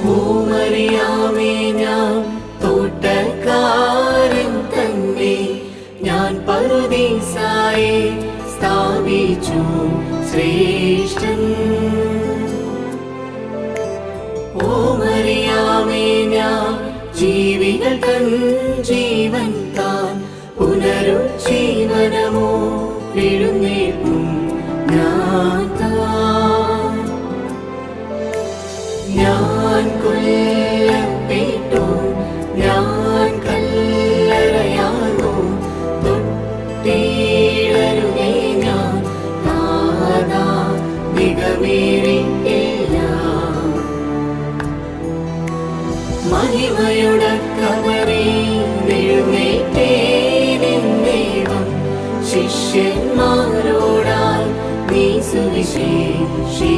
ഓ മറിയാമേ, ഞാൻ തോട്ടക്കാരൻ തന്നെ, ഞാൻ പറുദീസായെ സ്ഥാപിച്ചു ശ്രേഷ്ഠൻ. ഓ മറിയാമേ, ഞാൻ ജീവികൾ തൻ ജീവൻ താൻ പുനരുജ്ജീവനമോ എഴുന്നേൽക്കും ഞാൻ താൻ. ഞാൻ കൊല്ലപ്പെട്ടു, ഞാൻ കല്ലറയാണോ, തൊട്ടിടരുകേ ഞാൻ നാഥാ ദിഗമേറിയില്ല. മഹിമയുടെ കബറിലെഴുന്നേറ്റേനെന്നേവം ശിഷ്യന്മാരോടായി നീ സുവിശേഷി